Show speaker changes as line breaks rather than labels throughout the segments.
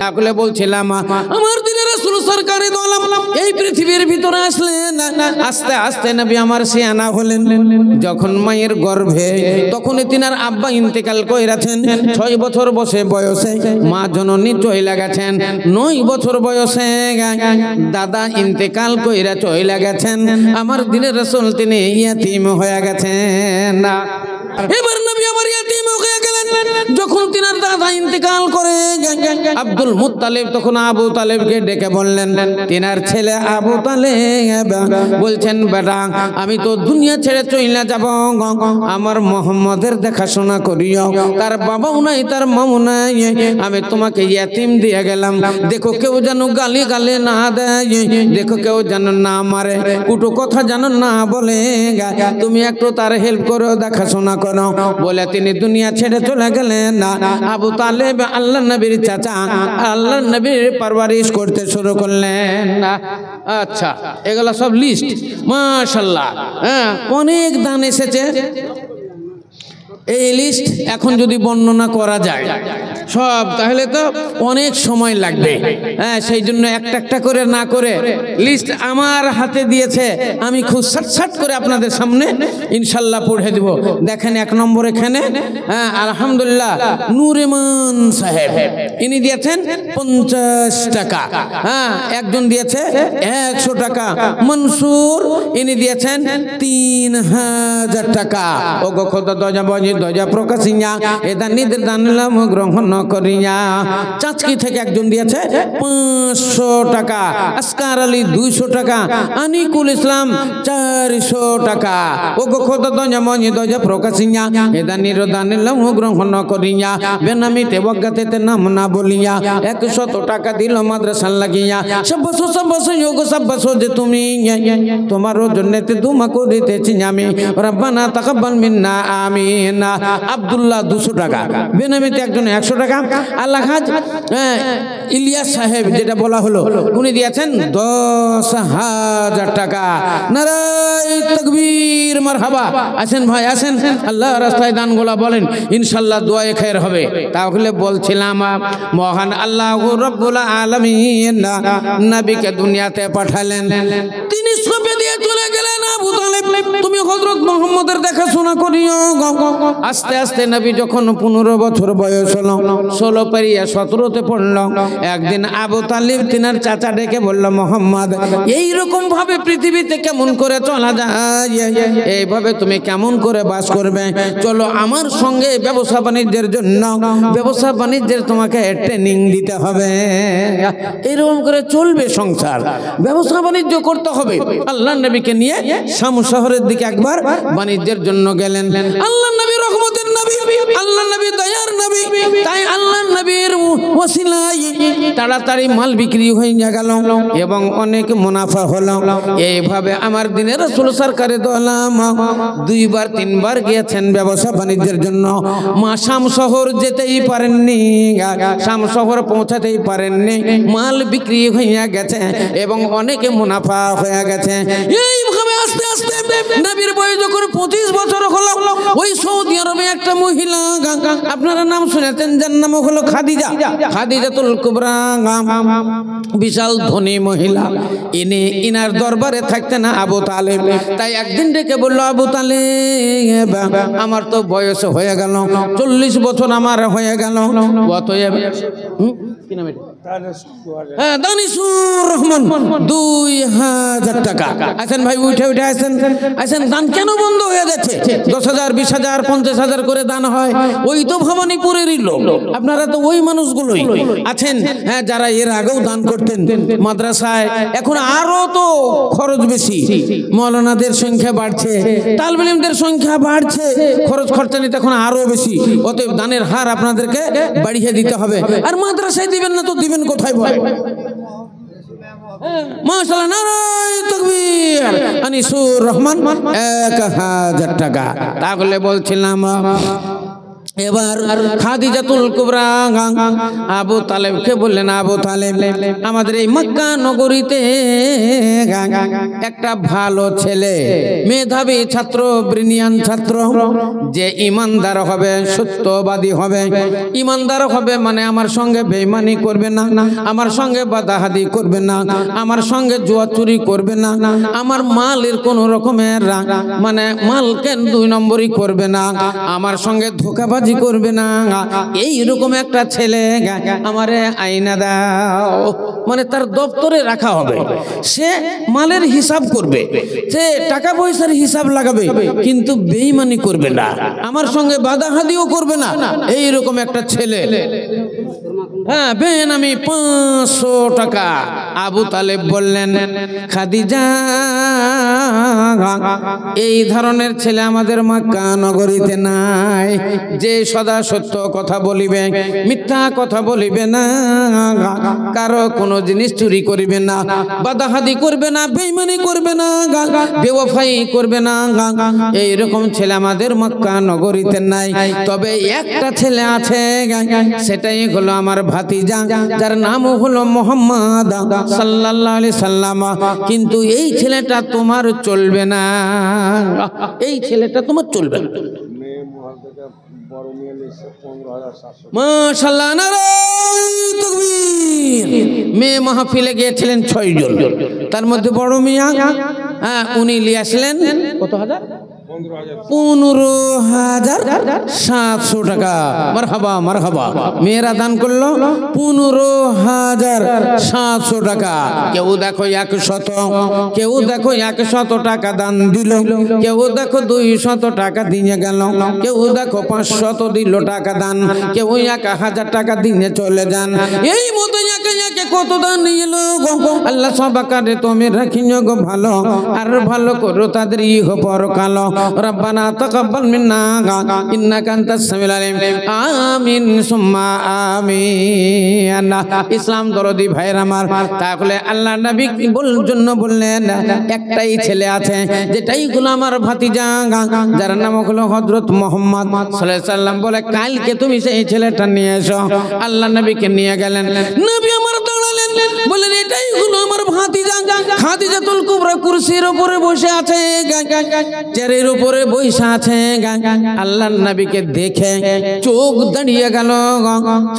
তাহলে বলছিলাম আমার দিনের রাসূল সরকারে দো আলম এই পৃথিবীর ভিতরে আসলেন, আস্তে আস্তে নবী আমার সিয়ানা হলেন। যখন মায়ের গর্ভে তখনই তিনার আব্বা ইন্তেকাল কইরাছেন। 6 বছর বয়সে মা জননী চইলা গেছেন। 9 বছর বয়সে দাদা ইন্তেকাল কইরা চইলা গেছেন। আমার দিনের রাসূল তিনি ইয়াতীম হয়ে গেছেন। এবার নবী আমার ইয়াতীম হয়ে গেলেন। যখন তিনার দাদা ইন্তেকাল করে আব্দুল মুত্তালিব তখন আবু তালেবকে ডেকে বললেন, তিনার ছেলে আবু তালেব বলছেন, বেটা আমি তো দুনিয়া ছেড়ে চইলা যাব, আমার মুহাম্মাদের দেখাশোনা করিও। তার বাবাও নাই, তার মাও নাই, আমি তোমাকে ইয়াতীম দিয়ে গেলাম। দেখো কেউ যেন গালি গালে না দেয়, দেখো কেউ যেন না মারে, কুটো কথা যেন না বলে, তুমি একটু তার হেল্প করো, দেখাশোনা করো বলে তিনি দুনিয়া ছেড়ে চলে গেলেন। আবু তালেব আল্লাহ নবীর চাচা, আল্লাহ নবীর পারওয়ারিশ করতে শুরু করলেন। আচ্ছা, এগুলা সব লিস্ট মাশাআল্লাহ। হ্যাঁ, অনেক দান এসেছে। এই লিস্ট এখন যদি বর্ণনা করা যায় সব, তাহলে তো অনেক সময় লাগবে। হ্যাঁ, সেই জন্য একটা একটা করে না করে লিস্ট আমার হাতে দিয়েছে, আমি খুব শর্টকাট করে আপনাদের সামনে ইনশাল্লাহ পড়ে দেব। দেখেন 1 নম্বর এখানে, হ্যাঁ আলহামদুলিল্লাহ নুরমান সাহেব ইনি দিয়েছেন 50 টাকা। হ্যাঁ, একজন দিয়েছে 100 টাকা। মনসুর ইনি দিয়েছেন 3000 টাকা। ও গো খোদা দজা বজি দজা প্রকাশিয়া এটা নিদের দানলাম গ্রহণ করিয়া। চাচকি থেকে একজন দিয়েছে 500 টাকা। আসকার আলী 200 টাকা। আনিকুল ইসলাম 400 টাকা। ও গো খোদা দজা বজি দজা প্রকাশিয়া এটা নির দানলাম গ্রহণ করিয়া। বেনামিতে বগাতে নাম না বলিয়া 100 টাকা দিল মাদ্রাসা লাগিয়া। সব বসো যোগ সব বসো যে তুমি তোমারও জন্যতে দুমা করিতেছি আমি। রব্বানা তাকাব্বাল মিন্না আমিন। আব্দুল্লাহ 200 টাকা। বেনামিতে একজন 100 টাকা। আল্লাহ হাজ ইলিয়াস সাহেব যেটা বলা হলো উনি দিয়েছেন 10,000 টাকা। নারায়ে তাকবীর মারহাবা। আসেন ভাই আসেন, আল্লাহ রাস্তায় দানগুলা বলেন, ইনশাআল্লাহ দোয়ায়ে খায়ের হবে। তাহলে বলছিলাম মহান আল্লাহ রাব্বুল আলামিন নবীকে দুনিয়াতে পাঠালেন, তিনি সবে দিয়ে চলে গেলেন। আবু তালেব তুমি হযরত মুহাম্মদের দেখাশোনা করিও। আস্তে আস্তে নবী যখন 15 বছর বয়স হলো, 16 পেরিয়ে 17তে পড়ল, একদিন আবু তালেব তিনার চাচা ডেকে বলল, মুহাম্মদ এইরকম ভাবে পৃথিবীতে কেমন করে চলা যায়, এইভাবে তুমি কেমন করে বাস করবে, চলো আমার সঙ্গে ব্যবসা বাণিজ্যের জন্য, ব্যবসা বাণিজ্যের তোমাকে ট্রেনিং দিতে হবে। এরকম করে চলবে সংসার, ব্যবসা বাণিজ্য করতে হবে। আল্লাহ নবীকে নিয়ে শাম শহরের দিকে একবার বাণিজ্যের জন্য গেলেন। আল্লাহ নবী রহমতের নবী, আল্লাহ নবী দয়ার নবী, তাই আল্লাহ নবীর ওসিলায় তাড়াতাড়ি মাল বিক্রি হয়ে গেল এবং অনেক মুনাফা হলো। এইভাবে আমার দিনের রাসূল সরকারে দো আলম 2 বার 3 বার গিয়েছেন ব্যবসা বাণিজ্যের জন্য। মা শাম শহর যেতেই পারেননি, শাম শহর পৌঁছাতেই পারেননি, মাল বিক্রি হয়ে গেছে এবং অনেক মুনাফা হয়ে গেছে। এইভাবে আস্তে আস্তে নবীর বয়স যখন 25 বছর হলো, ওই সৌদি আরবে একটা মহিলা, আপনারা নাম শুনেছেন, যার নাম হলো খাদিজা, খাদিজাতুল কুবরা, বিশাল ধনী মহিলা। ইনার দরবারে থাকতেন আবু তালেব। তাই একদিন ডেকে বলল, আবু তালেব আমার তো বয়স হয়ে গেল, 40 বছর আমার হয়ে গেল, অতএব কি নাম এটা? হ্যাঁ, দানিসুর রহমান 2000 টাকা। আসেন ভাই, উঠে উঠে আসেন, আসেন। দান কেন বন্ধ হয়ে যাচ্ছে? 10,000 20,000 50,000 করে দান হয়। ওই তো ভবানীপুরেরই লোক, আপনারা তো ওই মানুষগুলোই আছেন, হ্যাঁ, যারা এর আগেও দান করতেন মাদ্রাসায়। এখন আরো তো খরচ বেশি, মৌলানাদের সংখ্যা বাড়ছে, তালিব ইলমদের সংখ্যা বাড়ছে, খরচ খরচা নিতে এখন আরো বেশি। অতএব দানের হার আপনাদেরকে বাড়িয়ে দিতে হবে। আর মাদ্রাসায় দিবেন না তো দিবেন কোথায় বলেন? মাশাআল্লাহ, নারায়ে তাকবীর। আনিসুর রহমান 1000 টাকা। তাহলে বলছিলাম এবার খাদিজাতুল কুবরা আবু তালেবকে বললেন, আবু তালেব, আমাদের এই মক্কা নগরীতে একটা ভালো ছেলে, মেধাবী ছাত্র, ব্রিলিয়ান ছাত্র, যে ইমানদার হবে, সত্যবাদী হবে। ইমানদার হবে মানে আমার সঙ্গে বেঈমানি করবে না, আমার সঙ্গে বাদাহাদি করবে না, আমার সঙ্গে জুয়া চুরি করবে না, আমার মালের কোন রকমের মানে মালকে 2 নম্বরই করবে না, আমার সঙ্গে ধোঁকাবাজি করবে না। এই রকম একটা ছেলে আমারে আইনা দাও, মানে তার দপ্তরে রাখা হবে। সে মালের হিসাব করবে, সে টাকা পয়সার হিসাব লাগাবে, কিন্তু বেঈমানি করবে না, আমার সঙ্গে বাদাহাদিও করবে না। এই রকম একটা ছেলে, হ্যাঁ বেন, আমি 500 টাকা। আবু তালেব বললেন, খাদিজা, এই ধরনের ছেলে আমাদের মক্কা নগরীতে নাই, যে সদা সত্য কথা বলিবে, মিথ্যা কথা বলিবে না, কারো কোনো জিনিস চুরি করিবে না, বাদাহাদি করবে না, বেঈমানি করবে না, বেওয়াফাই করবে না। এই রকম ছেলে আমাদের মক্কা নগরীতে নাই। তবে একটা ছেলে আছে, সেটাই হলো আমার ভাতিজা, যার নাম হলো মুহাম্মদ সাল্লাল্লাহু আলাইহি সাল্লাম। কিন্তু এই ছেলেটা তোমার চলবে না, এই ছেলেটা তোমার চলবে না। মাশাআল্লাহ, নারায়ে তাকবীর। মেয়ে মাহফিলে গিয়েছিলেন 6 জন, তার মধ্যে বড় মিয়া, হ্যাঁ, উনি নিয়ে আসলেন কত হাজার, 15,700 টাকা। মারহাবা মারহাবা। মেয়েরা দান করলো 15,700 টাকা। কেউ দেখো 100, কেউ দেখো 100 টাকা দান দিল, কেউ দেখো 200 টাকা দিয়ে গেল, কেউ দেখো 500 দিল টাকা দান, কেউ 1000 টাকা দিয়ে চলে যান। এই মতো একে একে কত দান নিল। আল্লাহ সবাকারে তুমি রাখিও গো ভালো, আর ভালো করো তাদের ইহ পরকাল। রব্বানা তাকাব্বাল মিন্না ইন্নাকা আনতাস সামিউল আলিম। আমিন সুম্মা আমিন। ইসলাম দরদি ভাইরা আমার, তাহলে আল্লাহ নবী জন্য বললেন একটাই ছেলে আছে, যেটাই হলো আমার ভাতিজা, যার নাম হলো হযরত মুহাম্মদ সাল্লাল্লাহু আলাইহি সাল্লাম। বলে কালকে তুমি সেই ছেলেটা নিয়ে এসো। আল্লাহ নবীকে নিয়ে গেলেন। নবী আমার দাঁড়ালেন, বলেন এটাই হলো আমার ভাতিজা। খাদিজাতুল কুবরা কুরসির উপরে বসে আছে, চেয়ারের উপরে বসে আছে। আল্লাহর নবীকে দেখে চোখ দাঁড়িয়ে গেল,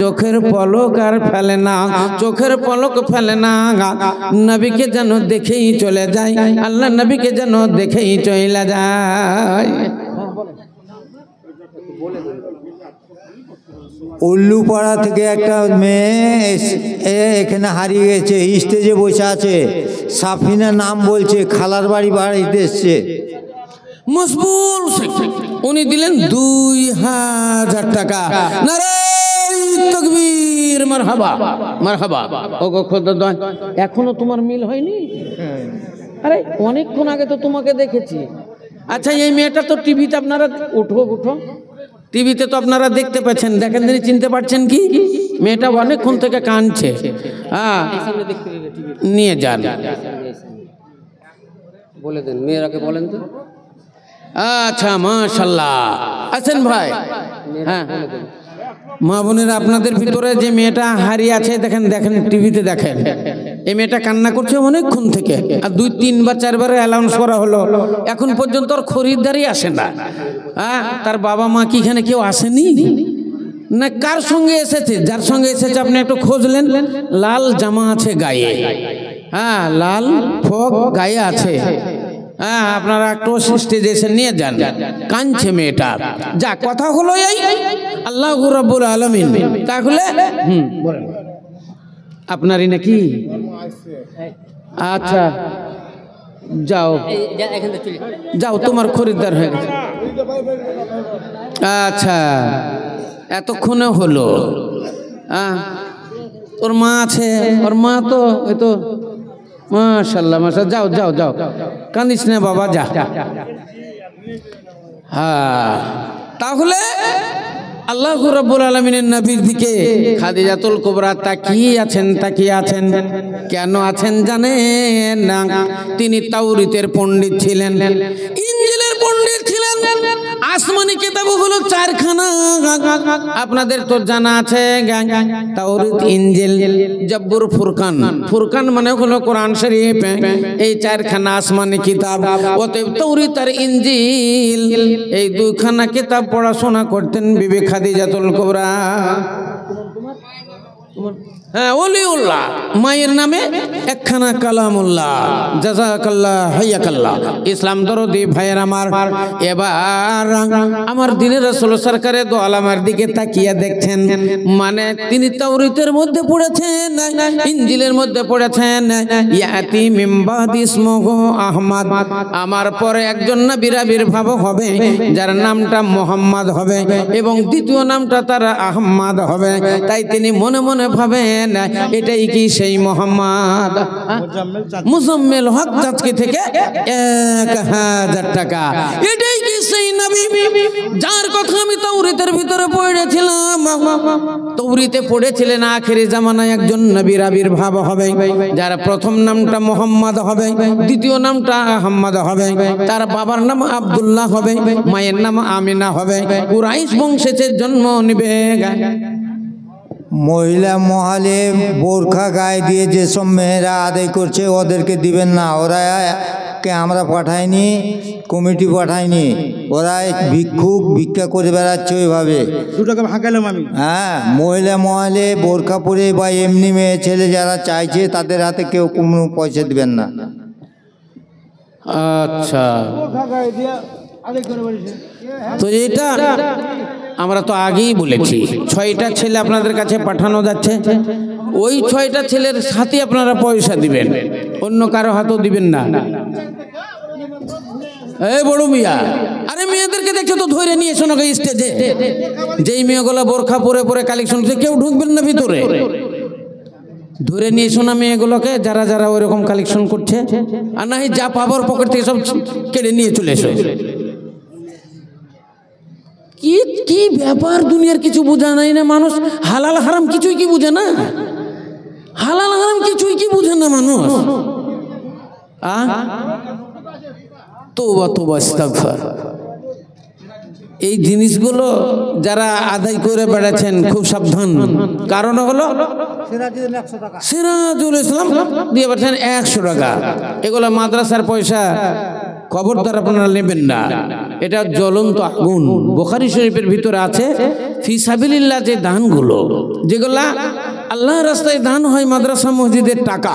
চোখের পলক আর ফেলে না, চোখের পলক ফেলে না। নবীকে যেন দেখেই চলে যায়, আল্লাহর নবীকে যেন দেখেই চলে যায়।
উল্লুপাড়া থেকে একটা মেয়ে এখানে হারিয়ে গেছে, স্টেজে বসে আছে, সাফিনা নাম বলছে, খালার বাড়িতে এসছে।
মসবুল উনি দিলেন 2000 টাকা। নারায়ে তাকবীর, মারহাবা মারহাবা। ওগো খোদা, এখনো তোমার মিল হয়নি? আরে অনেকক্ষণ আগে তো তোমাকে দেখেছি। আচ্ছা, এই মেয়েটা তো টিভিতে আপনারা, উঠো উঠো, টিভিতে তো আপনারা দেখতে পাচ্ছেন, দেখেন তিনি চিনতে পারছেন কি? মেয়েটা অনেকক্ষণ থেকে কাঁদছে। হ্যাঁ, নিয়ে যান, বলে দেন, মেয়েরাকে বলেন তো। আচ্ছা, মাশাআল্লাহ, আছেন ভাই? হ্যাঁ, মা বোনেরা, আপনাদের ভিতরে যে মেয়েটা হারিয়ে আছে, দেখেন দেখেন টিভিতে দেখেন, এই মেয়েটা কান্না করছে অনেকক্ষণ থেকে। আর 2, 3 বার 4 বার অ্যানাউন্স করা হলো, এখন পর্যন্ত আর খরিদ্দারই আসে না। হ্যাঁ, তার বাবা মা কি এখানে কেউ আসেনি না? কার সঙ্গে এসেছে? যার সঙ্গে এসেছে আপনি একটু খোঁজলেন, লাল জামা আছে গায়ে, হ্যাঁ, লাল ফ্রক গায়ে আছে। হ্যাঁ, আপনারা একটু স্টেজে এসে নিয়ে যান। কাঁদছে মেয়েটা। যা কথা হলো এই, আল্লাহু রাব্বুল আলামিন। তাহলে বলেন, আপনারই নাকি? আচ্ছা, যাও যাও, তোমার খরিদ্দার হয়ে গেছে। আচ্ছা, এতক্ষণে হলো। ওর মা আছে, ওর মা তো ওই তো, মাশাআল্লাহ মাশাআল্লাহ। যাও যাও যাও, কাঁদিস না বাবা, যা। হ্যাঁ, তাহলে আল্লাহু রাব্বুল আলামিনের নবীর দিকে খাদিজাতুল কুবরা তাকিয়ে আছেন। কেন আছেন জানেন না? তিনি তাওরাতের পণ্ডিত ছিলেন, ইনজিলের পণ্ডিত ছিলেন। আসমানি কিতাব হলো চারখানা, আপনাদের তো জানা আছে, তাওরাত, ইনজিল, জব্বুর, ফুরকান। ফুরকান মানে হলো কোরআন শরীফ, এই চারখানা আসমানি কিতাব। অতএব তাওরাত আর ইনজিল এই দুইখানা কিতাব পড়াশোনা করতেন বিবি খাদিজাতুল কুবরা। হ্যাঁ, ওলিউল্লাহ, মায়ের নামে একখানা কালামুল্লাহ। জাযাকাল্লাহ, হাইয়াকাল্লাহ। ইসলাম দরদি ভাইয়ের আমার, এবার আমার দিনের রাসূল সরকারে দো আলমের দিকে তাকিয়ে দেখছেন, মানে তিনি তাওরাতের মধ্যে পড়েছেন, ইনজিলের মধ্যে পড়েছেন, ইয়াতি মিন বাদি ইসমুহু আহমদ, আমার পরে একজন নবীর আবির্ভাব হবে যার নামটা মুহাম্মদ হবে এবং দ্বিতীয় নামটা তার আহমদ হবে। তাই তিনি মনে মনে ভাবেন এটাই কি সেই মোহাম্মদ? মুজাম্মেল হক চাচকি থেকে 1000 টাকা। এটাই কি সেই নবী যার কথা আমি তাওরাতের ভিতরে পড়েছিলাম? তাওরাতে পড়েছিলেন আখেরি জামানায় একজন নবীর আবির্ভাব হবে যার প্রথম নামটা মোহাম্মদ হবে, দ্বিতীয় নামটা আহমদ হবে, তার বাবার নাম আব্দুল্লাহ হবে, মায়ের নাম আমিনা হবে, কুরাইশ বংশের জন্ম নিবে।
মহিলা মহলে বোরখা গায়ে দিয়ে যেসব মেয়েরা আদায় করছে ওদেরকে দিবেন না। ওরা কে আমরা পাঠাইনি, কমিটি পাঠাইনি, ওরা ভিক্ষা করে বেড়াচ্ছে ওইভাবে।
2 টাকা ভাগালাম আমি।
হ্যাঁ, মহিলা মহলে বোরখা পরে বা এমনি মেয়ে ছেলে যারা চাইছে তাদের হাতে কেউ কোনো পয়সা দিবেন না।
আচ্ছা, তো এটা আমরা তো আগেই বলেছি, 6টা ছেলে আপনাদের কাছে পাঠানো যাচ্ছে। ওই 6টা ছেলের সাথে আপনারা পয়সা দিবেন, অন্য কারো হাতেও দিবেন না। এই বড় মিয়া, আরে মেয়েদেরকে দেখছো তো ধরে নিয়ে এসো না স্টেজে। যেই মেয়েগুলো বোরখা পরে পরে কালেকশন করছে কেউ ঢুকবেন না ভিতরে, ধরে নিয়ে এসো না মেয়েগুলোকে যারা যারা ওইরকম কালেকশন করছে। আর না যা পাবার পকেট থেকে সব কেড়ে নিয়ে চলে এসো। কি কি ব্যাপার, দুনিয়ার কিছু বোঝা নাই না মানুষ। হালাল হারাম কিছুই কি বুঝে না, হালাল হারাম কিছুই কি বুঝে না মানুষ। তওবা তওবা ইস্তিগফার। এই জিনিসগুলো যারা আদায় করে বেড়াচ্ছেন খুব সাবধান। কারণ হলো সিরাজুল ইসলাম দিয়ে পাচ্ছেন 100 টাকা। এগুলো মাদ্রাসার পয়সা, খবরদার আপনারা নেবেন না। এটা জ্বলন্ত আগুন। বুখারী শরীফের ভিতরে আছে ফি সাবিলিল্লাহ যে দানগুলো, যেগুলা আল্লাহ রাস্তায় দান হয়, মাদ্রাসা মসজিদের টাকা,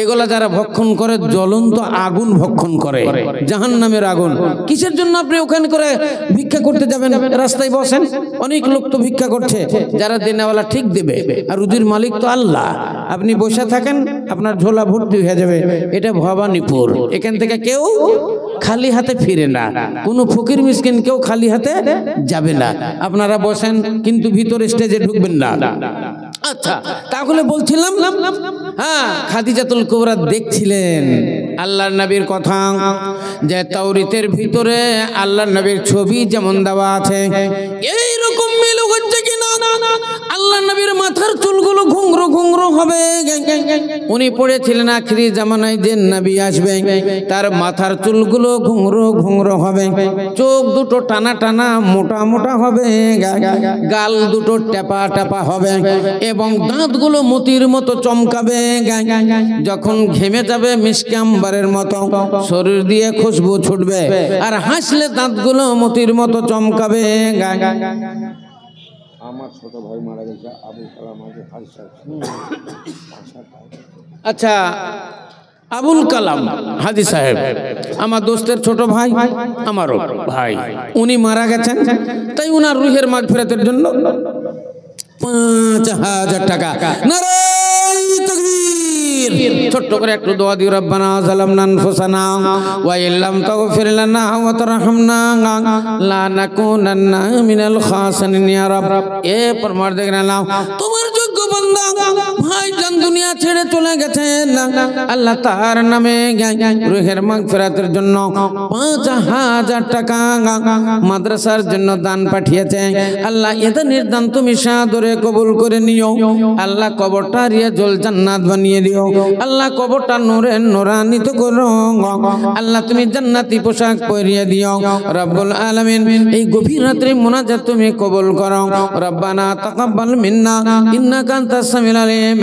এগুলা যারা ভক্ষণ করে জ্বলন্ত আগুন ভক্ষণ করে, জাহান্নামের আগুন। কিসের জন্য আপনি ওখানে করে ভিক্ষা করতে যাবেন? রাস্তায় বসেন, অনেক লোক তো ভিক্ষা করছে, যারা দেনেওয়ালা ঠিক দেবে, আর রুজির মালিক তো আল্লাহ। আপনি বসে থাকেন, আপনার ঝোলা ভর্তি হয়ে যাবে। এটা ভবানীপুর, এখান থেকে কেউ খালি হাতে ফিরে না, কোনো ফকির মিসকিন কেউ খালি হাতে যাবে না। আপনারা বসেন, কিন্তু ভিতরে স্টেজে ঢুকবেন না। আচ্ছা, তাহলে বলছিলাম, হ্যাঁ, খাদিজাতুল কুবরা দেখছিলেন আল্লাহর নবীর কথা, যে তাওরাতের ভিতরে আল্লাহর নবীর ছবি যেমন দেওয়া আছে এইরকম মিল হচ্ছে কিনা। আল্লাহর নবীর মাথার চুলগুলো ঘুংরো ঘুংরো হবে। উনি পড়েছিলেন আখিরি জামানায় যে নবী আসবে তার মাথার চুলগুলো ঘুংরো ঘুংরো হবে, চোখ দুটো টানা টানা মোটা মোটা হবে, গাল দুটো টেপা টেপা হবে এবং দাঁতগুলো মতির মতো চমকাবে। যখন ঘেমে যাবে মিশকে আম্বারের মতো, শরীর দিয়ে খুশবু ছুটবে, আর হাসলে দাঁতগুলো মতির মতো চমকাবে।
আমার ছোট ভাই মারা গেছে, আবুল কালাম।
আচ্ছা, আবুল কালাম হাজী সাহেব আমার দোস্তের ছোট ভাই, আমারও ভাই, উনি মারা গেছেন। তাই উনার রুহের মাগফিরাতের জন্য 5000 টাকা। নারায়ে তাকবীর। ছোট্ট করে একটু দোয়া দিও, রব্বানা যালামনা আনফুসানা ওয়া ইল্লাম তাগফির লানা ওয়া তারহামনা লা নাকুনান্না মিনাল খাসিরিন ইয়া রাব। এ পরমার্দিগার আল্লাহ, তোমার যোগ্য বান্দা ভাইজান দুনিয়া ছেড়ে চলে গেছেন, আল্লাহ তার নামে রুহের মাগফিরাতের জন্য 5000 টাকা মাদ্রাসার জন্য দান পাঠিয়েছে। আল্লাহ এদের নির্দান তুমি সাদরে কবুল করে নিও। আল্লাহ কবরটা রিয়াজুল জান্নাত বানিয়ে দিও। আল্লাহ কবরটা নূরে নূরান্বিত করো। আল্লাহ তুমি জান্নাতি পোশাক পরিয়ে দিও রব্বুল আলামিন। এই গভীর রাত্রে মুনাজাত তুমি কবুল করো। রব্বানা তাকাব্বাল মিন্না ইন্নাকা আনতাস সামিউল আলিম।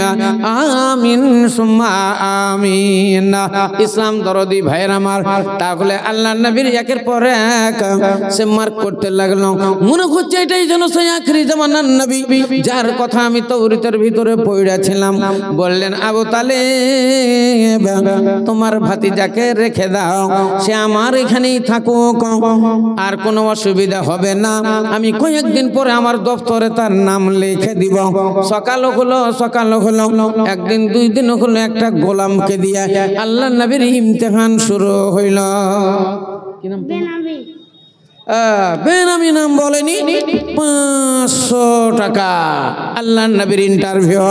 আমিন সুম্মা আমিন। ইসলাম দরদি ভাইয়ের আমার, তাহলে আল্লাহর নবীর একের পর এক সে মার্ক করতে লাগলো। মনে হচ্ছে এটাই যেন সেই আখেরি জামানার নবী যার কথা আমি তাওরাতের ভিতরে পড়েছিলাম। বললেন আবু তালেব তোমার ভাতিজাকে রেখে দাও, সে আমার এখানেই থাকুক, আর কোনো অসুবিধা হবে না। আমি কয়েকদিন পরে আমার দপ্তরে তার নাম লিখে দিব। সকাল হলো একদিন 2 দিন হলো একটা গোলামকে দিয়ে আল্লাহ নবীর ইমতিহান শুরু হইল। কি নাম? বেনামি নাম বলেনি। 500 টাকা আল্লাহ নবীর ইন্টারভিউ।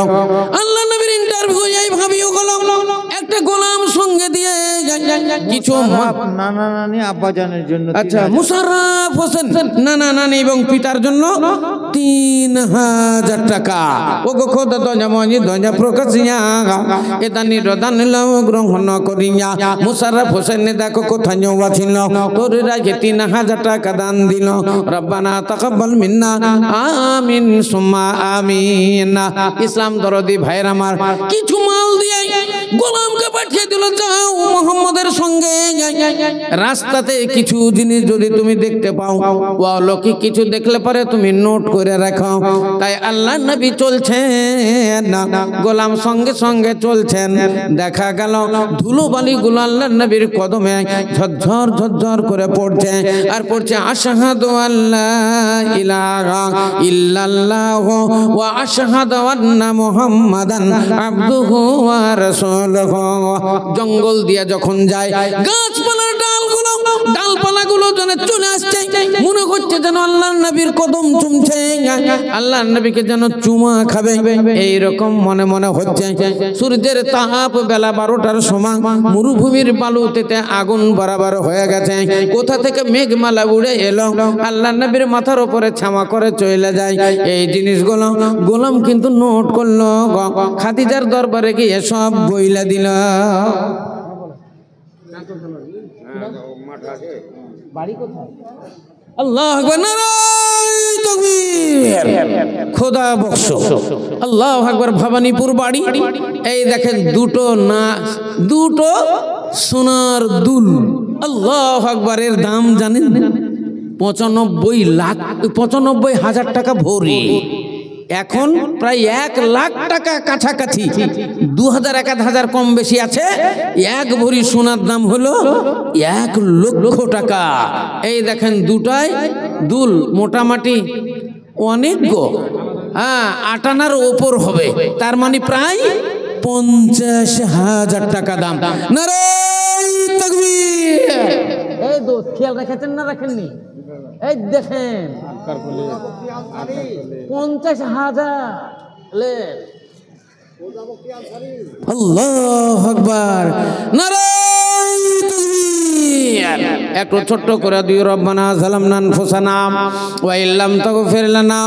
আল্লাহ নবীর ইন্টারভিউ এইভাবেই হলো। একটা গোলাম সঙ্গে দিয়ে কিছু
নানা নানি আব্বাজানের জন্য,
আচ্ছা মুশাররফ হোসেন নানা নানি এবং পিতার জন্য 3000 টাকা। ও গো খোদা দঞ্জা মজি দঞ্জা প্রকাশিয়া এদানি রদান লাও গ্রহণ করিয়া মুশাররফ হোসেন দেখো কোথায় যাওয়া ছিল, তোর রাগে 3000 টাকা দান দিল। রব্বানা তাকাব্বাল মিন্না আমিন সুম্মা আমিন। ইসলাম দরদি ভাইয়ের আমার, কিছু মাল দিয়ে গোলামকে পাঠিয়ে দিল, যাও মুহাম্মদের সঙ্গে। রাস্তাতে কিছু জিনিস যদি তুমি দেখতে পাও, অলৌকিক কিছু দেখলে পারে তুমি নোট করে রাখো। তাই আল্লাহ নবী চলছেন, গোলাম সঙ্গে সঙ্গে চলছেন। দেখা গেল ধুলোবালি গুলো আল্লাহ নবীর কদমে ঝরঝর ঝরঝর করে পড়ছে, আর পড়ছে আশহাদু আল্লা ইলাহা ইল্লাল্লাহ ওয়া আশহাদু আন্না মুহাম্মাদান আবদুহু ওয়া রাসূলুহু। জঙ্গল দিয়ে যখন যায়, গাছপালার ডালপালাগুলো যেন চলে আসছে, মনে হচ্ছে যেন আল্লাহর নবীর কদম চুমছে, আল্লাহর নবীকে যেন চুমা খাবে, এইরকম মনে মনে হচ্ছে। সূর্যের তাপ বেলা 12টার সময় মরুভূমির বালুতে আগুন বরাবর হয়ে গেছে। কোথা থেকে মেঘমালা উড়ে এলো, আল্লাহর নবীর মাথার উপরে ছামা করে চলে যায়। এই জিনিসগুলো গোলাম কিন্তু নোট করলো, খাদিজার দরবারে গিয়ে সব বইলা দিল। আল্লাহু আকবার, নারায়ে তাকবীর, খোদা বখশ। আল্লাহু আকবার। ভবানীপুর বাড়ি। এই দেখেন দুটো সোনার দুল। আল্লাহু আকবার। এর দাম জানেন? 95,000 টাকা ভরি। এখন প্রায় 1 লাখ টাকা কাছাকাছি, 2000-1000 কম বেশি আছে। 1 ভরি সোনার দাম হলো 1 লক্ষ টাকা। এই দেখেন দুটাই দুল, মোটামুটি অনেক গো, 8 আনার ওপর হবে, তার মানে প্রায় 50,000 টাকা দাম। নারায়ে তাকবীর। এই দোস্ত খেয়াল রেখেছেন না রাখেননি? এই দেখেন 50,000। আল্লাহু আকবার, নারায়ে তাকবীর। একটু ছোট্ট করে দিও। রব্বানা যালামনা আনফুসানা ওয়া ইল্লাম তাগফির লানা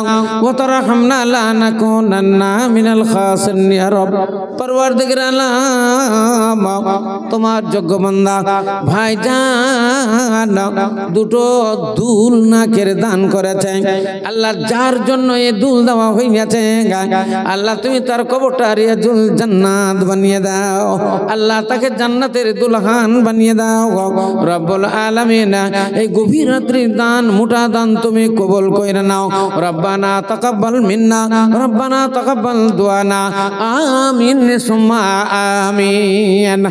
ওয়া তারহামনা লানাকুনান্না মিনাল খাসিরিন। ইয়া রব, পরওয়ারদিগার আলাম, তোমার যোগ্য বান্দা ভাইজান দুটো দুল নাকের দান করেছে। আল্লাহ যার জন্য এই দুল দেওয়া হইয়াছে, আল্লাহ তুমি তার কবরটা রিয়াজুল জান্নাত বানিয়ে দাও। আল্লাহ তাকে জান্নাতের দুলহান বানিয়ে দাও রব্বুল আলামিন। এই গভীর রাত্রির দান, মোটা দান তুমি কবুল কইরা নাও। রব্বানা তাকাব্বাল মিন্না, রব্বানা তাকাব্বাল দুআনা। আমিন সুম্মা আমিন।